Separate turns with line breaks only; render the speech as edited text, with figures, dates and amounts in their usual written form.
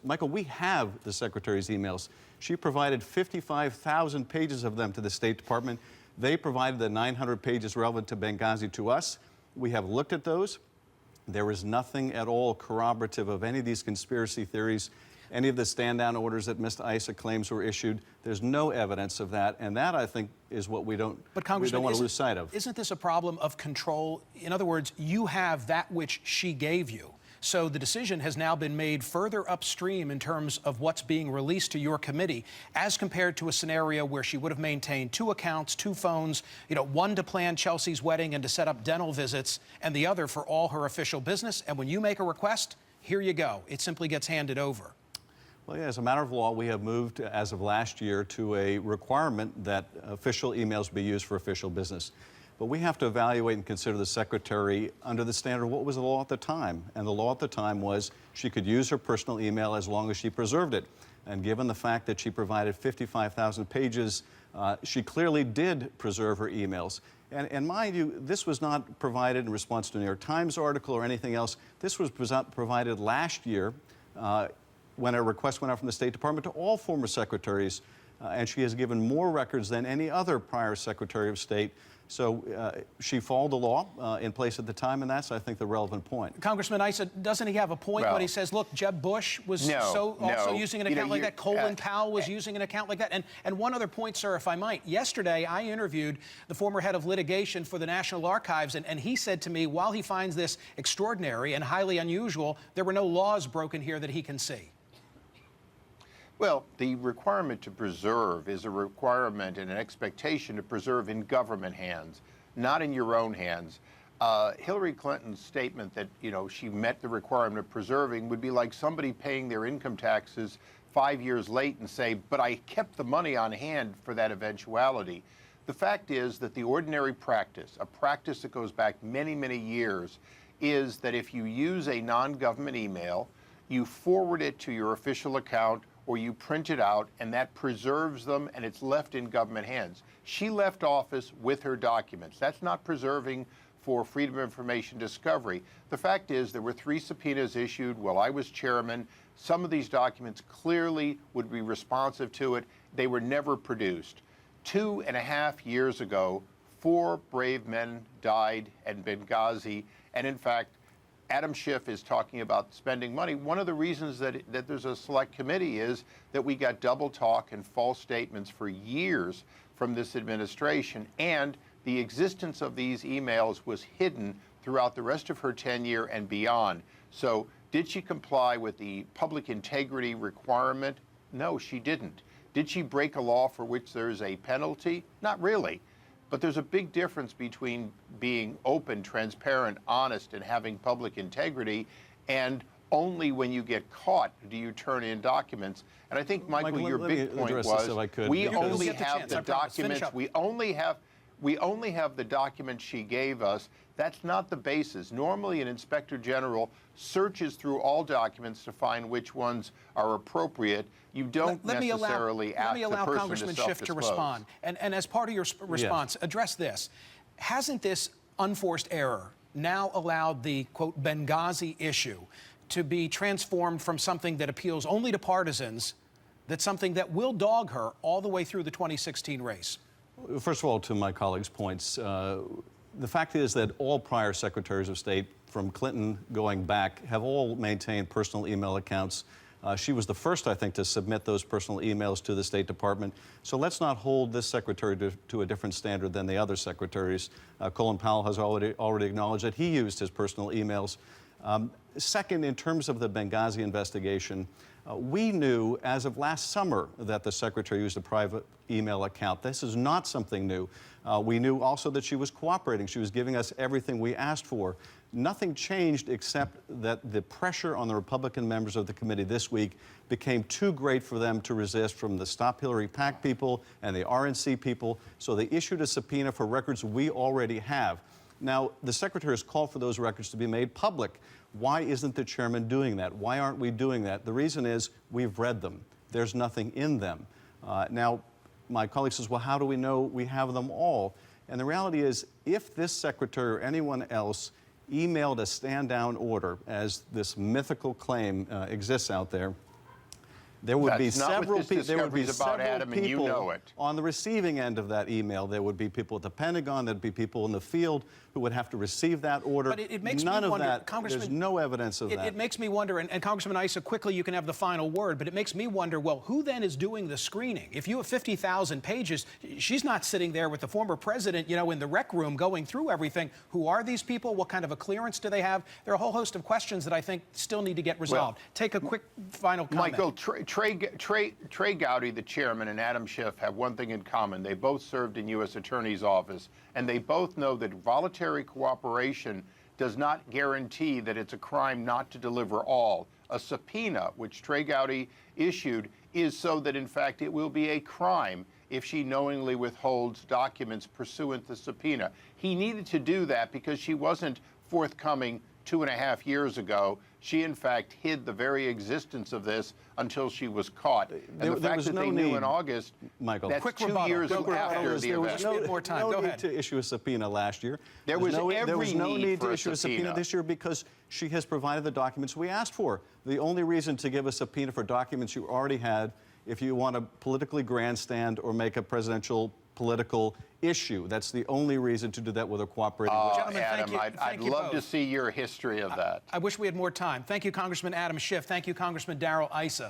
Michael, we have the Secretary's emails. She provided 55,000 pages of them to the State Department. They provided the 900 pages relevant to Benghazi to us. We have looked at those. There is nothing at all corroborative of any of these conspiracy theories, any of the stand-down orders that Ms. Issa claims were issued. There's no evidence of that, and that, I think, is what we don't want to lose sight of.
Isn't this a problem of control? In other words, you have that which she gave you. So the decision has now been made further upstream in terms of what's being released to your committee, as compared to a scenario where she would have maintained 2 accounts, 2 phones, one to plan Chelsea's wedding and to set up dental visits, and the other for all her official business. And when you make a request, here you go. It simply gets handed over.
Well, yeah, as a matter of law, we have moved, as of last year, to a requirement that official emails be used for official business. But we have to evaluate and consider the Secretary under the standard of what was the law at the time. And the law at the time was she could use her personal email as long as she preserved it. And given the fact that she provided 55,000 pages, she clearly did preserve her emails. And mind you, this was not provided in response to a New York Times article or anything else. This was provided last year when a request went out from the State Department to all former secretaries. And she has given more records than any other prior Secretary of State. So she followed the law in place at the time, and that's, I think, the relevant point.
Congressman Issa, doesn't he have a point when he says, look, Jeb Bush was also using an account like that, Colin Powell was using an account like that? And one other point, sir, if I might. Yesterday, I interviewed the former head of litigation for the National Archives, and he said to me, while he finds this extraordinary and highly unusual, there were no laws broken here that he can see.
Well, the requirement to preserve is a requirement and an expectation to preserve in government hands, not in your own hands. Hillary Clinton's statement that, she met the requirement of preserving would be like somebody paying their income taxes 5 years late and say, but I kept the money on hand for that eventuality. The fact is that the ordinary practice, a practice that goes back many, many years, is that if you use a non-government email, you forward it to your official account or you print it out, and that preserves them, and it's left in government hands. She left office with her documents. That's not preserving for freedom of information discovery. The fact is there were 3 subpoenas issued while I was chairman. Some of these documents clearly would be responsive to it. They were never produced. 2.5 years ago, 4 brave men died at Benghazi, and in fact, Adam Schiff is talking about spending money. One of the reasons that there's a select committee is that we got double talk and false statements for years from this administration, and the existence of these emails was hidden throughout the rest of her tenure and beyond. So did she comply with the public integrity requirement? No, she didn't. Did she break a law for which there's a penalty? Not really. But there's a big difference between being open, transparent, honest, and having public integrity, and only when you get caught do you turn in documents. And I think, Michael, your big point was we only have the documents. We only have the documents she gave us. That's not the basis. Normally, an inspector general searches through all documents to find which ones are appropriate. You don't necessarily ask the person
Congressman
to
Schiff to respond. And as part of your response, address this. Hasn't this unforced error now allowed the, quote, Benghazi issue to be transformed from something that appeals only to partisans, that's something that will dog her all the way through the 2016 race?
First of all, to my colleagues' points, the fact is that all prior secretaries of state, from Clinton going back, have all maintained personal email accounts. She was the first, I think, to submit those personal emails to the State Department. So let's not hold this secretary to a different standard than the other secretaries. Colin Powell has already acknowledged that he used his personal emails. Second, in terms of the Benghazi investigation, we knew as of last summer that the secretary used a private email account. This is not something new. We knew also that she was cooperating. She was giving us everything we asked for. Nothing changed except that the pressure on the Republican members of the committee this week became too great for them to resist, from the Stop Hillary PAC people and the RNC people. So they issued a subpoena for records we already have. Now, the secretary has called for those records to be made public. Why isn't the chairman doing that? Why aren't we doing that? The reason is we've read them. There's nothing in them. Now, my colleague says, well, how do we know we have them all? And the reality is, if this secretary or anyone else emailed a stand-down order, as this mythical claim exists out there, There would be
That's not what
several
this
people. There would be
discovery's about,
several
Adam, and you
people
know it.
on the receiving end of that email. There would be people at the Pentagon. There'd be people in the field who would have to receive that order.
But it makes
None
me
of
wonder,
that.
Congressman,
there's no evidence of that.
It makes me wonder, and Congressman Issa, quickly you can have the final word, but it makes me wonder, well, who then is doing the screening? If you have 50,000 pages, she's not sitting there with the former president, in the rec room going through everything. Who are these people? What kind of a clearance do they have? There are a whole host of questions that I think still need to get resolved. Take a quick final comment.
Michael, Trey Gowdy, the chairman, and Adam Schiff have one thing in common. They both served in U.S. Attorney's office, and they both know that voluntary cooperation does not guarantee that it's a crime not to deliver all. A subpoena, which Trey Gowdy issued, is so that, in fact, it will be a crime if she knowingly withholds documents pursuant to subpoena. He needed to do that because she wasn't forthcoming 2.5 years ago. She, in fact, hid the very existence of this until she was caught. And the fact that they knew in August,
Michael,
that's
quick
2
rebuttal.
years
Quick rebuttal.
after the
there was
event.
no more time. Go
no
ahead.
need to issue a subpoena last year.
There was
no
every
need
need
to
for a
issue a subpoena
subpoena
this year because she has provided the documents we asked for. The only reason to give a subpoena for documents you already had, if you want to politically grandstand or make a presidential political issue, that's the only reason to do that with a cooperating witness.
Gentlemen, thank
Adam,
you.
I'd
Thank you
love to
both.
see your history of that.
I wish we had more time. Thank you, Congressman Adam Schiff. Thank you, Congressman Darrell Issa.